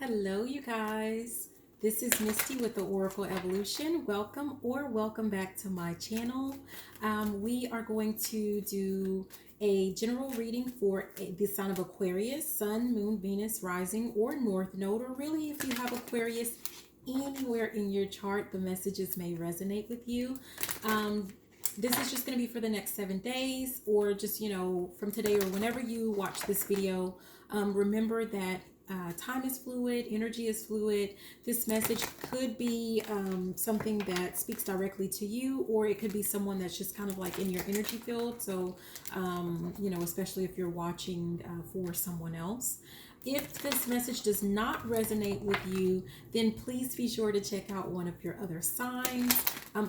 Hello, you guys. This is Misty with the Oracle Evolution. Welcome or welcome back to my channel. We are going to do a general reading for the sign of Aquarius, Sun, Moon, Venus, Rising, or North Node, or really if you have Aquarius anywhere in your chart, the messages may resonate with you. This is just going to be for the next 7 days, or just, from today or whenever you watch this video. Remember that time is fluid, energy is fluid. This message could be something that speaks directly to you, or it could be someone that's just kind of like in your energy field. So, especially if you're watching for someone else. If this message does not resonate with you, then please be sure to check out one of your other signs,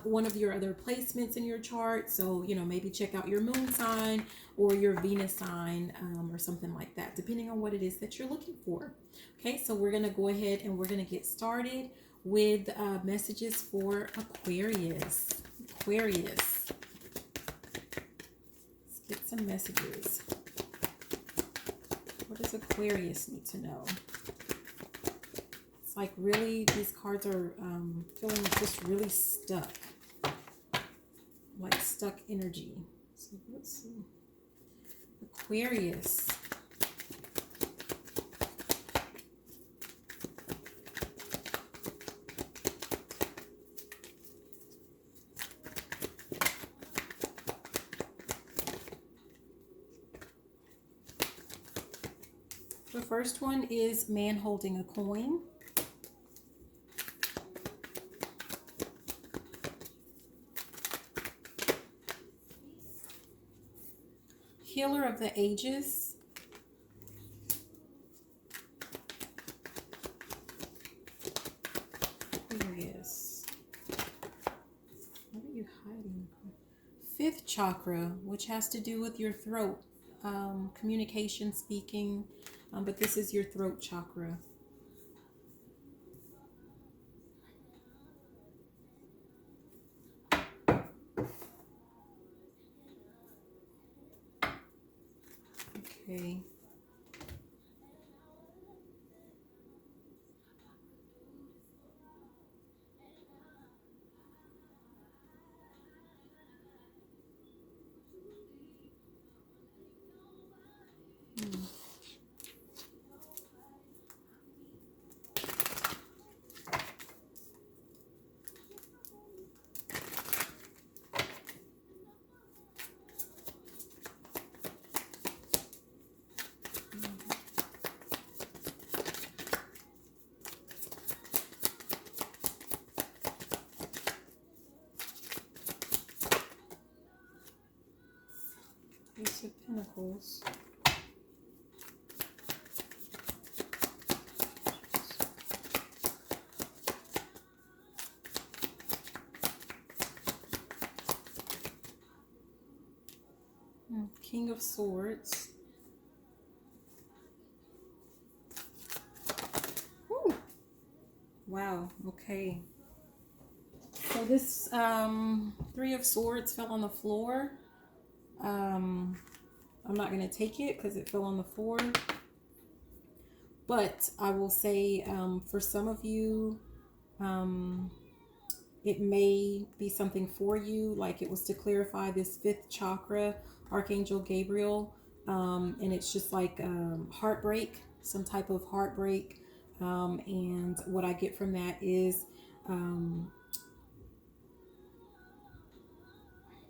one of your other placements in your chart. So, maybe check out your moon sign or your Venus sign or something like that, depending on what it is that you're looking for. Okay, so we're going to go ahead and we're going to get started with messages for Aquarius. Aquarius. Let's get some messages. What does Aquarius need to know? It's like really, these cards are feeling just really stuck. Like stuck energy. So let's see. Aquarius. The first one is man holding a coin. Healer of the ages. Aquarius. What are you hiding? Fifth chakra, which has to do with your throat, communication, speaking. But this is your throat chakra. Okay. Ace of Pentacles. King of Swords. Whew. Wow, okay. So this Three of Swords fell on the floor. I'm not going to take it because it fell on the floor. But I will say for some of you, it may be something for you. Like it was to clarify this fifth chakra, Archangel Gabriel. And it's just like heartbreak, some type of heartbreak. And what I get from that is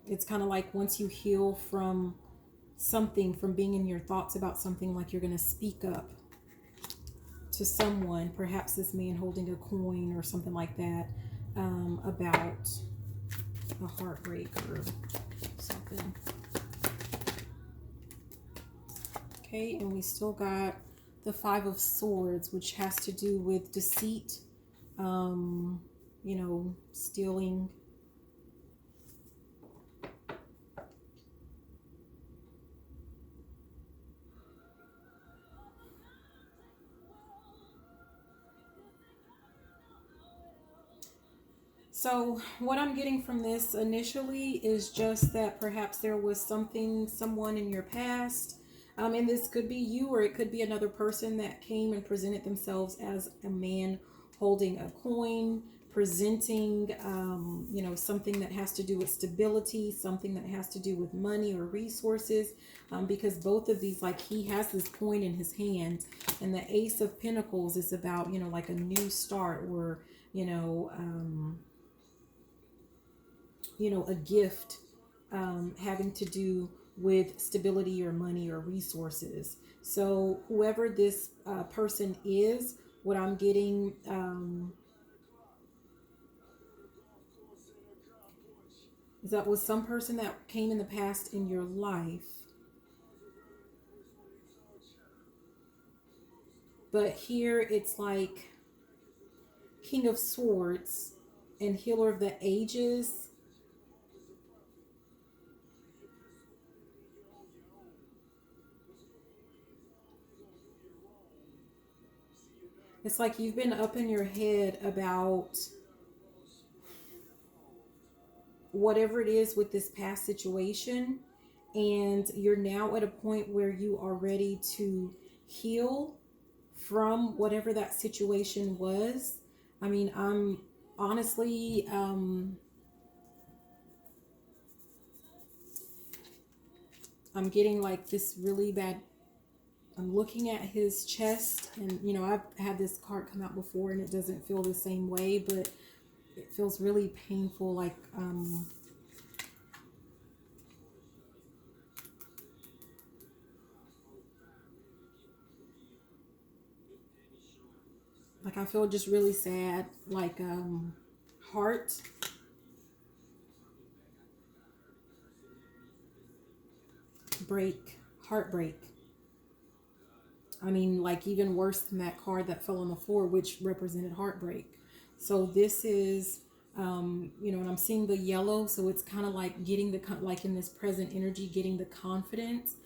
it's kind of like once you heal from something, from being in your thoughts about something, like you're going to speak up to someone, perhaps this man holding a coin or something like that, about a heartbreak or something. Okay, and we still got the Five of Swords, which has to do with deceit, stealing. So what I'm getting from this initially is just that perhaps there was someone in your past And this could be you, or it could be another person that came and presented themselves as a man holding a coin, presenting, something that has to do with stability, something that has to do with money or resources. Because both of these, like, he has this coin in his hand, and the Ace of Pentacles is about, like a new start, or, a gift, having to do with stability or money or resources. So whoever this person is, what I'm getting, is that was some person that came in the past in your life. But here it's like King of Swords and Healer of the Ages. It's like you've been up in your head about whatever it is with this past situation, and you're now at a point where you are ready to heal from whatever that situation was. I mean, I'm honestly, I'm getting like this really bad. I'm looking at his chest, and I've had this card come out before and it doesn't feel the same way, but it feels really painful, like I feel just really sad, like heart break, heartbreak. I mean, like even worse than that card that fell on the floor, which represented heartbreak. So this is, and I'm seeing the yellow, so it's kind of like getting the, like in this present energy, getting the confidence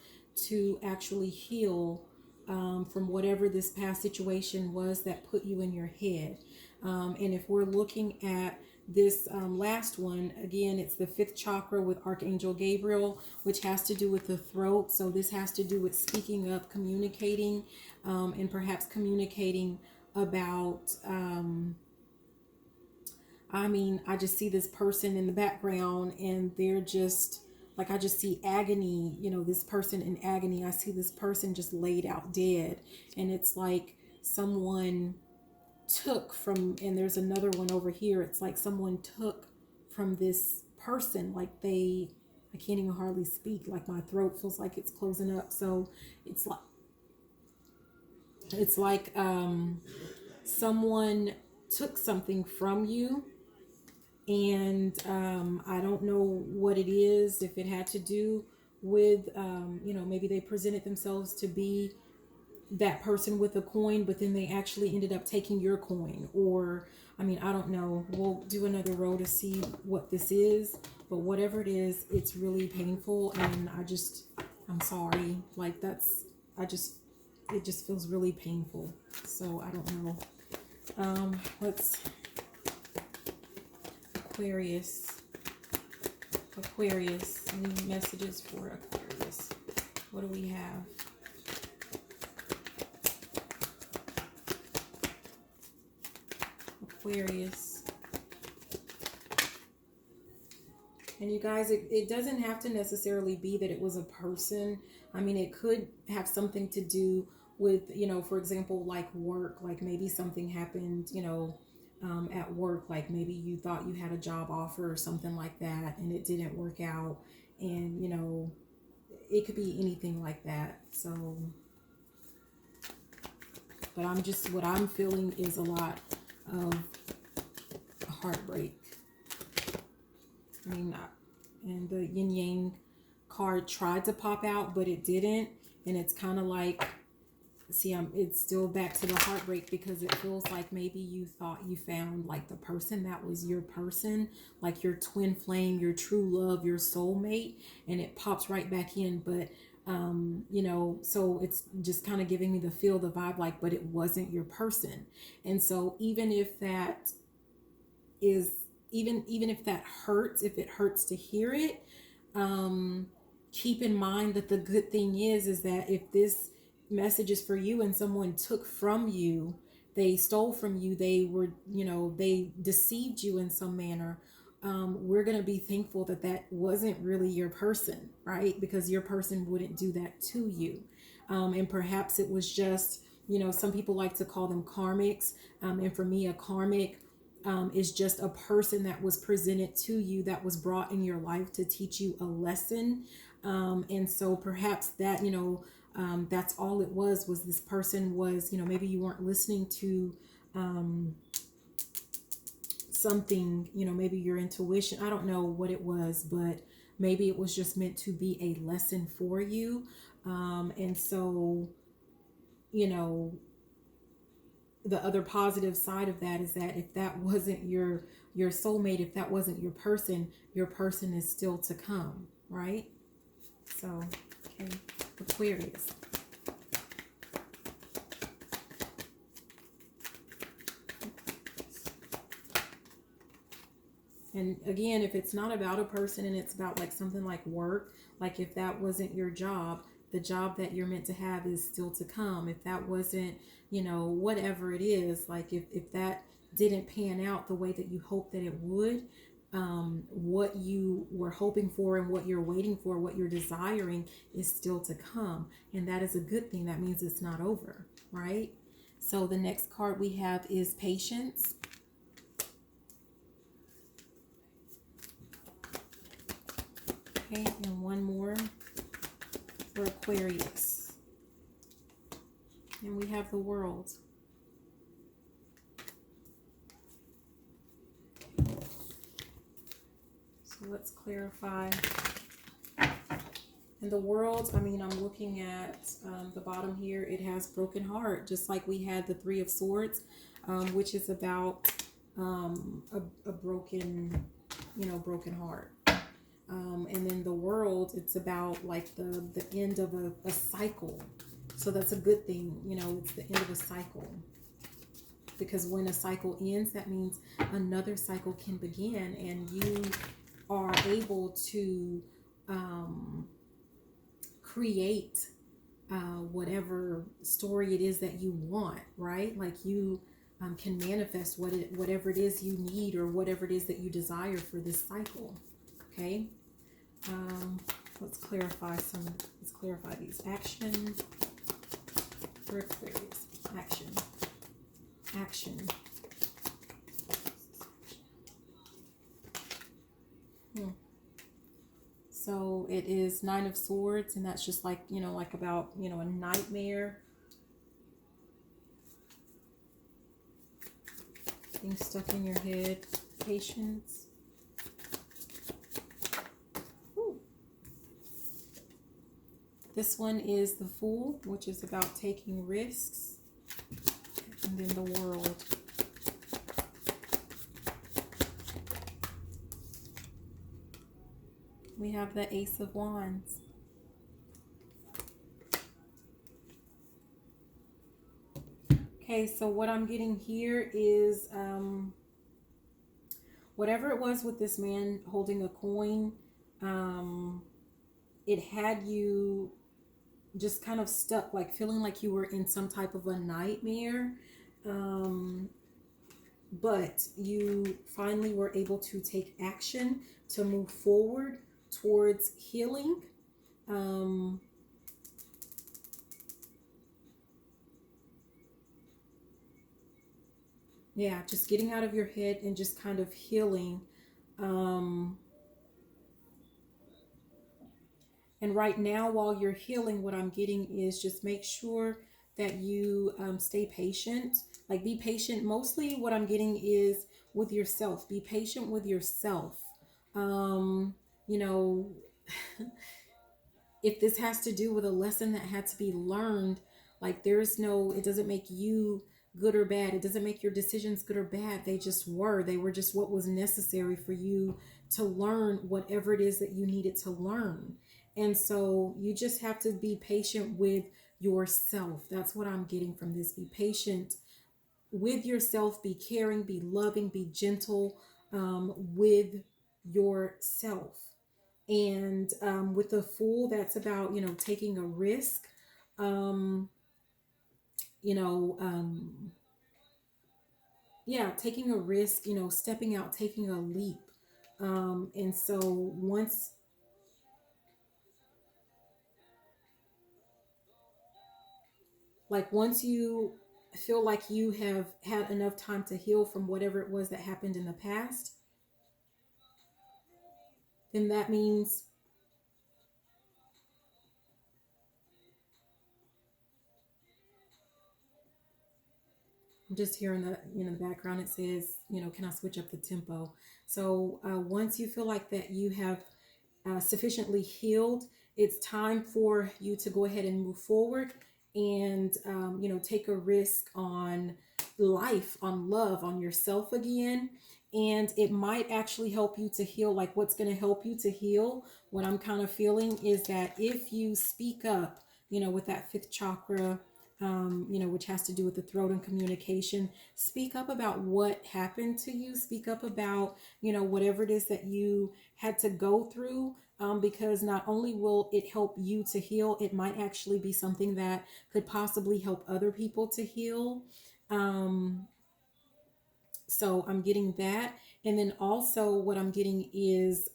to actually heal from whatever this past situation was that put you in your head. And if we're looking at this last one, again, it's the fifth chakra with Archangel Gabriel, which has to do with the throat. So this has to do with speaking up, communicating, and perhaps communicating about, I just see this person in the background and they're just like, I just see agony, this person in agony. I see this person just laid out dead. And it's like someone took from, and there's another one over here. It's like someone took from this person, like I can't even hardly speak. Like my throat feels like it's closing up. So it's like, someone took something from you, and I don't know what it is, if it had to do with, maybe they presented themselves to be that person with a coin, but then they actually ended up taking your coin. Or, I don't know. We'll do another row to see what this is, but whatever it is, it's really painful, and I'm sorry. Like it just feels really painful. So I don't know. Let's Aquarius, any messages for Aquarius? What do we have? Aquarius. And you guys, it doesn't have to necessarily be that it was a person. It could have something to do with, for example, like work, like maybe something happened, at work, like maybe you thought you had a job offer or something like that, and it didn't work out. And, it could be anything like that. So, but what I'm feeling is a lot of heartbreak. And the yin yang card tried to pop out, but it didn't. And it's kind of like, see, it's still back to the heartbreak, because it feels like maybe you thought you found like the person that was your person, like your twin flame, your true love, your soulmate, and it pops right back in. But so it's just kind of giving me the vibe, like, but it wasn't your person. And so even if that is, even if that hurts, if it hurts to hear it, keep in mind that the good thing is that if this message is for you and someone took from you, they stole from you, they were, they deceived you in some manner, we're going to be thankful that that wasn't really your person, right? Because your person wouldn't do that to you. And perhaps it was just, some people like to call them karmics. And for me, a karmic is just a person that was presented to you, that was brought in your life to teach you a lesson. And so perhaps that, that's all it was this person was, maybe you weren't listening to something, maybe your intuition. I don't know what it was, but maybe it was just meant to be a lesson for you. And so, you know, the other positive side of that is that if that wasn't your soulmate, if that wasn't your person is still to come, right? So, okay, Aquarius. And again, if it's not about a person and it's about like something like work, like if that wasn't your job, the job that you're meant to have is still to come. If that wasn't, whatever it is, like if that didn't pan out the way that you hoped that it would, what you were hoping for and what you're waiting for, what you're desiring is still to come. And that is a good thing. That means it's not over, right? So the next card we have is patience. Okay, and one more for Aquarius. And we have the World. So let's clarify. And the World, I mean, I'm looking at the bottom here. It has broken heart, just like we had the Three of Swords, which is about a broken, broken heart. And then the World, it's about like the end of a cycle. So that's a good thing, it's the end of a cycle. Because when a cycle ends, that means another cycle can begin, and you are able to create whatever story it is that you want, right? Like you can manifest whatever it is you need, or whatever it is that you desire for this cycle. Okay. Let's clarify these. Action for Aquarius. Action. So it is Nine of Swords, and that's just like, like about, a nightmare. Things stuck in your head. Patience. This one is the Fool, which is about taking risks. And then the World. We have the Ace of Wands. Okay, so what I'm getting here is whatever it was with this man holding a coin, it had you just kind of stuck, like feeling like you were in some type of a nightmare. But you finally were able to take action to move forward towards healing. Yeah, just getting out of your head and just kind of healing. And right now, while you're healing, what I'm getting is just make sure that you stay patient. Like, be patient. Mostly what I'm getting is with yourself. Be patient with yourself. You know, if this has to do with a lesson that had to be learned, like it doesn't make you good or bad. It doesn't make your decisions good or bad. They were just what was necessary for you to learn whatever it is that you needed to learn. And so you just have to be patient with yourself. That's what I'm getting from this. Be patient with yourself, be caring, be loving, be gentle with yourself. And with the Fool, that's about, taking a risk. Um, you know, yeah, taking a risk, stepping out, taking a leap. And so once you feel like you have had enough time to heal from whatever it was that happened in the past, then that means, I'm just hearing the background. It says, can I switch up the tempo? So once you feel like that you have sufficiently healed, it's time for you to go ahead and move forward and, take a risk on life, on love, on yourself again. And it might actually help you to heal. Like, what's going to help you to heal, what I'm kind of feeling is that if you speak up, with that fifth chakra, which has to do with the throat and communication, speak up about what happened to you, speak up about, whatever it is that you had to go through, because not only will it help you to heal, it might actually be something that could possibly help other people to heal. Um, so I'm getting that. And then also, what I'm getting is,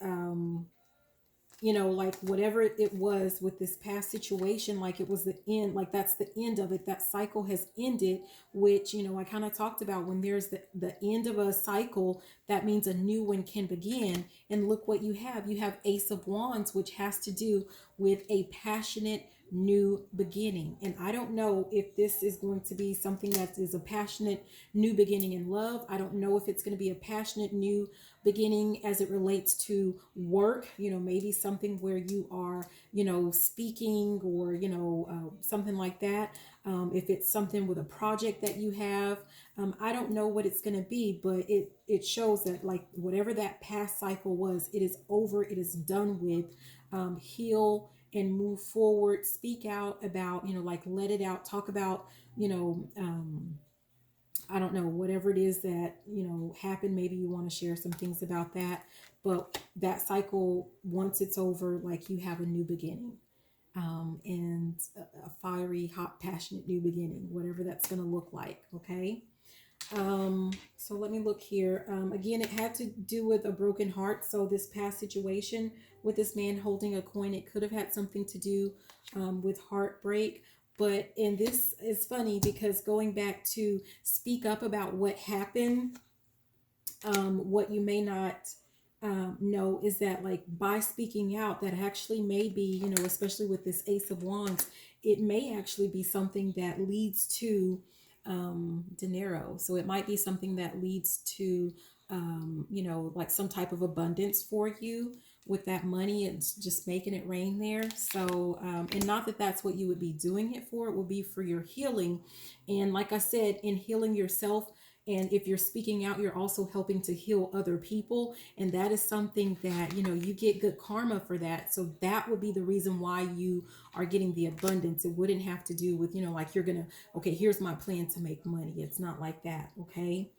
like whatever it was with this past situation, like it was the end, like that's the end of it. That cycle has ended, which, I kind of talked about when there's the end of a cycle, that means a new one can begin. And look what you have. You have Ace of Wands, which has to do with a passionate new beginning. And I don't know if this is going to be something that is a passionate new beginning in love. I don't know if it's going to be a passionate new beginning as it relates to work, maybe something where you are, speaking, or, something like that. If it's something with a project that you have, I don't know what it's going to be, but it shows that, like, whatever that past cycle was, it is over, it is done with. Heal and move forward, speak out about, like, let it out, talk about, I don't know, whatever it is that, happened. Maybe you want to share some things about that. But that cycle, once it's over, like, you have a new beginning, and a fiery, hot, passionate new beginning, whatever that's going to look like. Okay. So let me look here. Again, it had to do with a broken heart. So this past situation with this man holding a coin, it could have had something to do, with heartbreak. But in this is funny because going back to speak up about what happened, what you may not know is that, like, by speaking out, that actually may be, especially with this Ace of Wands, it may actually be something that leads to dinero. So it might be something that leads to, like some type of abundance for you with that money. It's just making it rain there. So, and not that that's what you would be doing it for. It will be for your healing. And like I said, in healing yourself, and if you're speaking out, you're also helping to heal other people. And that is something that, you get good karma for that. So that would be the reason why you are getting the abundance. It wouldn't have to do with, like, you're going to, okay, here's my plan to make money. It's not like that. Okay.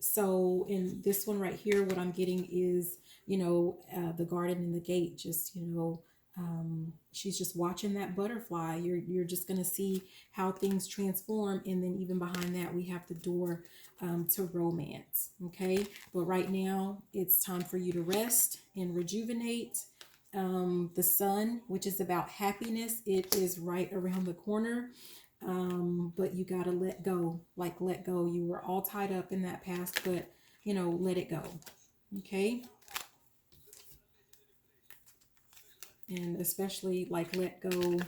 So in this one right here, what I'm getting is, the garden and the gate, just, she's just watching that butterfly. You're just going to see how things transform. And then even behind that, we have the door, to romance. Okay. But right now it's time for you to rest and rejuvenate. The sun, which is about happiness, it is right around the corner. But you got to let go, like, let go. You were all tied up in that past, but, let it go. Okay. And especially, like, let go.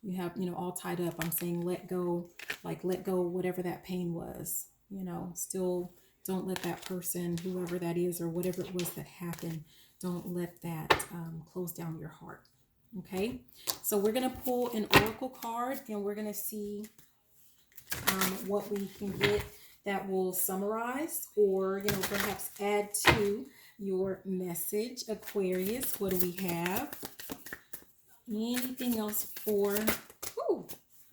You have, all tied up. I'm saying let go, like, let go whatever that pain was, still don't let that person, whoever that is, or whatever it was that happened, don't let that, close down your heart. Okay. So we're going to pull an oracle card and we're going to see, what we can get that will summarize or, perhaps add to your message. Aquarius, what do we have? Anything else for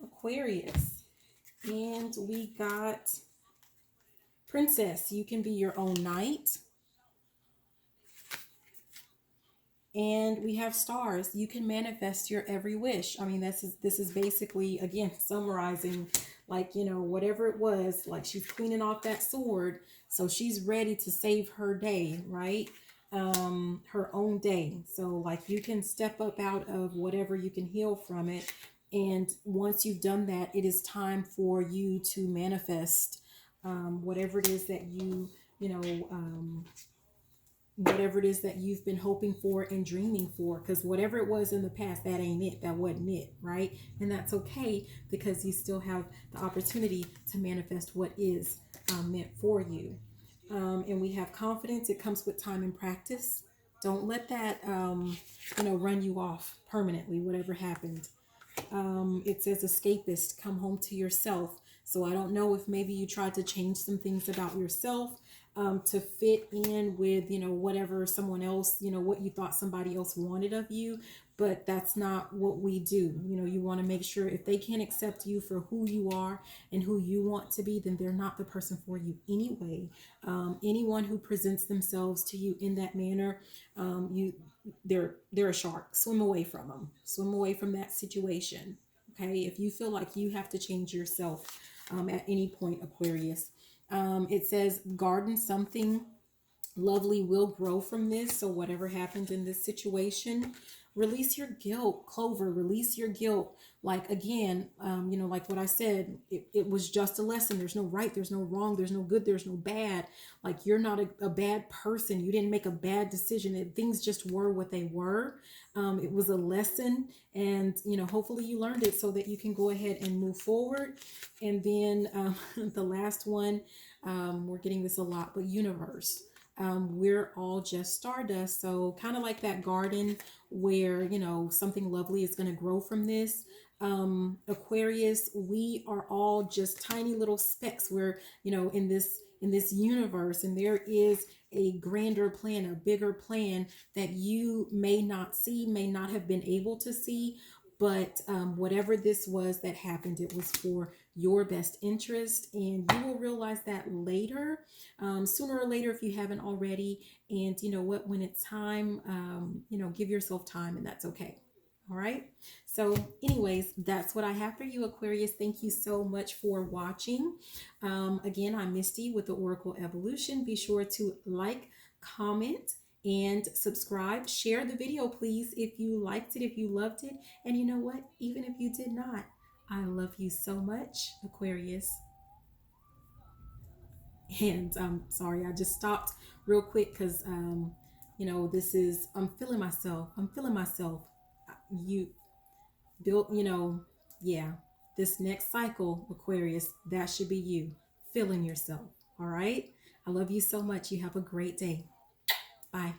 Aquarius? And we got Princess. You can be your own knight. And we have stars. You can manifest your every wish. I mean, this is basically, again, summarizing, like, whatever it was, like she's cleaning off that sword, so she's ready to save her day, right? Her own day. So like you can step up out of whatever, you can heal from it. And once you've done that, it is time for you to manifest whatever it is that you know whatever it is that you've been hoping for and dreaming for, because whatever it was in the past, that ain't it, that wasn't it, right? And that's okay, because you still have the opportunity to manifest what is meant for you. And we have confidence. It comes with time and practice. Don't let that run you off permanently, whatever happened. It says escapist, come home to yourself. So I don't know if maybe you tried to change some things about yourself to fit in with, whatever someone else, what you thought somebody else wanted of you. But that's not what we do. You want to make sure if they can't accept you for who you are and who you want to be, then they're not the person for you anyway. Anyone who presents themselves to you in that manner, they're a shark. Swim away from them. Swim away from that situation. Okay, if you feel like you have to change yourself at any point, Aquarius. It says garden something lovely will grow from this. So whatever happened in this situation, release your guilt. Clover, release your guilt. Like, again, like what I said, it was just a lesson. There's no right, there's no wrong, there's no good, there's no bad. Like, you're not a bad person. You didn't make a bad decision. Things just were what they were. It was a lesson, and hopefully you learned it so that you can go ahead and move forward. And then the last one, we're getting this a lot, but universe. We're all just stardust. So kind of like that garden where, something lovely is going to grow from this. Aquarius, we are all just tiny little specks. We're, in this universe, and there is a grander plan, a bigger plan that you may not see, may not have been able to see. But whatever this was that happened, it was for your best interest, and you will realize that later, sooner or later, if you haven't already. And you know what? When it's time, give yourself time, and that's okay. All right. So, anyways, that's what I have for you, Aquarius. Thank you so much for watching. Again, I'm Misty with the Oracle Evolution. Be sure to like, comment, and subscribe. Share the video, please, if you liked it, if you loved it. And you know what? Even if you did not, I love you so much, Aquarius. And I'm sorry, I just stopped real quick because, this is, I'm feeling myself. I'm feeling myself. You built, yeah, this next cycle, Aquarius, that should be you feeling yourself. All right. I love you so much. You have a great day. Bye.